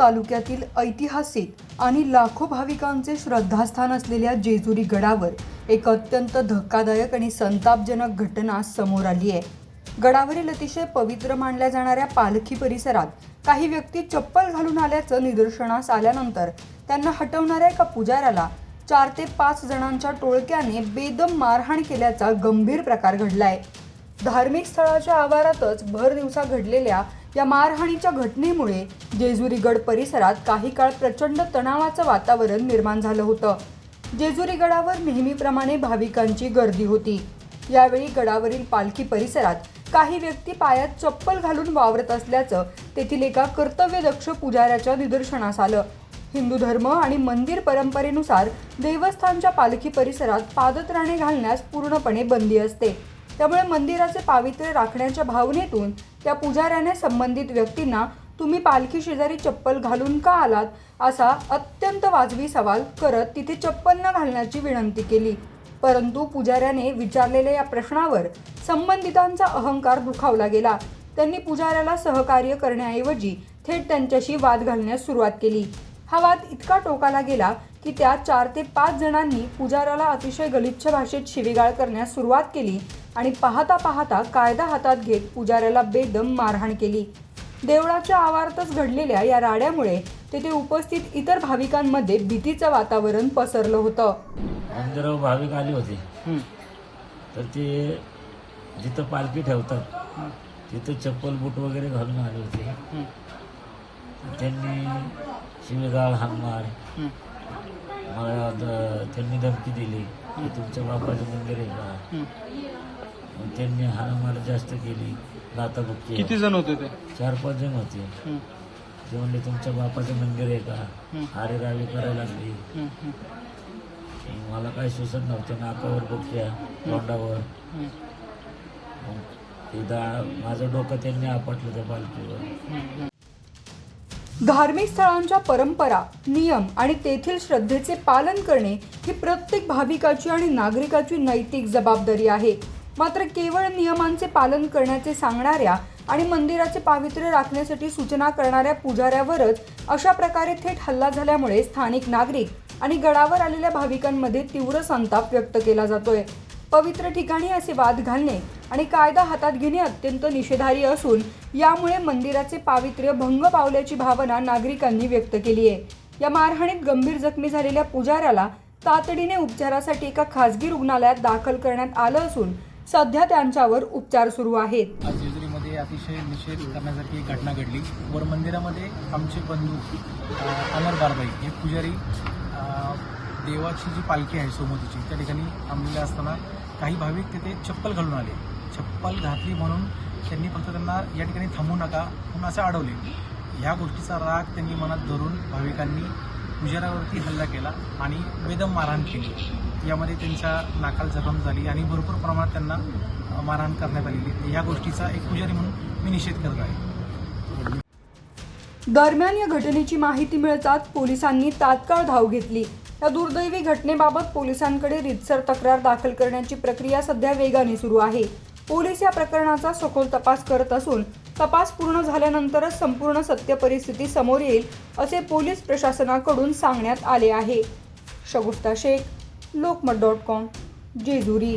तालुक्यातील ऐतिहासिक आणि लाखो भाविकांचे श्रद्धास्थान असलेल्या जेजुरी गडावर एक अत्यंत धक्कादायक आणि संतापजनक घटना समोर आली आहे। गडावरील अतिशय पवित्र मानल्या जाणाऱ्या पालखी परिसरात काही व्यक्ती चप्पल घालून आल्याचं निदर्शनास आल्यानंतर त्यांना हटवणाऱ्या एका पुजाऱ्याला 4 ते 5 जणांच्या टोळक्याने बेदम मारहाण केल्याचा गंभीर प्रकार घडलाय। धार्मिक स्थळाच्या आवारातच भर दिवसा घडलेल्या या मारहाणीच्या घटनेमुळे जेजुरी गड परिसरात काही काळ प्रचंड तणावाचं वातावरण निर्माण झालं होतं। जेजुरी गडावर नेहमीप्रमाणे भाविकांची गर्दी होती। यावेळी गडावरील पालखी परिसरात काही व्यक्ती पायात चप्पल घालून वावरत असल्याचं तेथील एका कर्तव्यदक्ष पुजाऱ्याच्या निदर्शनास आलं। हिंदू धर्म आणि मंदिर परंपरेनुसार देवस्थानच्या पालखी परिसरात पादत्राणे घालण्यास पूर्णपणे बंदी असते। त्यामुळे मंदिराचे पावित्र्य राखण्याच्या भावनेतून त्या पुजाऱ्याने संबंधित व्यक्तींना तुम्ही पालखी शेजारी चप्पल घालून का आलात असा अत्यंत वाजवी सवाल करत तिथे चप्पल न घालण्याची विनंती केली। परंतु पुजाऱ्याने विचारलेल्या या प्रश्नावर संबंधितांचा अहंकार दुखावला गेला। त्यांनी पुजाऱ्याला सहकार्य करण्याऐवजी थेट त्यांच्याशी वाद घालण्यास सुरुवात केली। हा वाद इतका टोकाला गेला की त्या 4 ते 5 जणांनी पुजाऱ्याला अतिशय गलिच्छ भाषेत शिवीगाळ करण्यास सुरुवात केली आणि पाहता पाहता कायदा हातात घेत पुजाऱ्याला बेदम मारहाण केली। देवळाच्या आवारातच घडलेल्या या राड्यामुळे तेथे उपस्थित इतर भाविकांमध्ये भीतीचं वातावरण पसरलं होतं। मंदिरावर भाविक आले होते तर ते जिथं पालखी ठेवतात तिथं चप्पल बूट वगैरे घालून आले होते। त्यांनी शिवीगाळ हाणमार मला त्यांनी धमकी दिली की तुमच्या बापाचं मंदिर आहे का। त्यांनी हाणामार जास्त केली, लाथाबुक्की। किती जण होते ते? 4-5 जण होते। ते म्हणले तुमच्या बापाचं मंदिर आहे का, हारे रावी करायला लागली। मला काही सुचत नव्हतं, नाकावर बुक्क्या, तोंडावर। माझं डोकं त्यांनी आपटलं त्या पालखीवर। धार्मिक स्थळांच्या परंपरा, नियम आणि तेथील श्रद्धेचे पालन करणे ही प्रत्येक भाविकाची आणि नागरिकाची नैतिक जबाबदारी आहे। मात्र केवळ नियमांचे पालन करण्याचे सांगणाऱ्या आणि मंदिराचे पावित्र्य राखण्यासाठी सूचना करणाऱ्या पुजाऱ्यावरच अशा प्रकारे थेट हल्ला झाल्यामुळे स्थानिक नागरिक आणि गडावर आलेल्या भाविकांमध्ये तीव्र संताप व्यक्त केला जातोय। पवित्र ठिकाणी असे वाद घालणे आणि कायदा हातात घेणे अत्यंत निषेधार्ह असून यामुळे मंदिराचे पावित्र्य भंग पावल्याची भावना नागरिकांनी व्यक्त केली आहे। या मारहाणीत गंभीर जखमी झालेल्या पुजाऱ्याला तातडीने उपचारासाठी एका खासगी रुग्णालयात दाखल करण्यात आलं असून सध्या त्यांच्यावर उपचार सुरू आहेत। आज जेजुरीमध्ये अतिशय निषेध करण्यासारखी एक घटना घडली। वर मंदिरामध्ये आमचे बंधू अमर बारबाई हे पुजारी देवाची जी पालखी आहे सोमतीची त्या ठिकाणी थांबलेले असताना काही भाविक तिथे चप्पल घालून आले। चप्पल घातली म्हणून त्यांनी फक्त त्यांना या ठिकाणी थांबू नका म्हणून असे अडवले। ह्या गोष्टीचा राग त्यांनी मनात धरून भाविकांनी पुजाऱ्यावरती हल्ला केला आणि बेदम मारहाण केली। यामध्ये त्यांच्या नाकाला जखम झाली आणि भरपूर प्रमाणात त्यांना मारहाण करण्यात आलेली। या गोष्टीचा एक पुजारी म्हणून मी निषेध करत आहे। दरम्यान या घटनेची माहिती मिळताच पोलिसांनी तात्काळ धाव घेतली। या दुर्दैवी घटनेबाबत पोलिसांकडे रीतसर तक्रार दाखल करण्याची प्रक्रिया सध्या वेगाने सुरू आहे। पोलीस या प्रकरणाचा सखोल तपास करत असून तपास पूर्ण झाल्यानंतरच संपूर्ण सत्य परिस्थिती समोर येईल असे पोलीस प्रशासनाकडून सांगण्यात आले आहे। शगुफ्ता शेख, लोकमत.com, जेजुरी।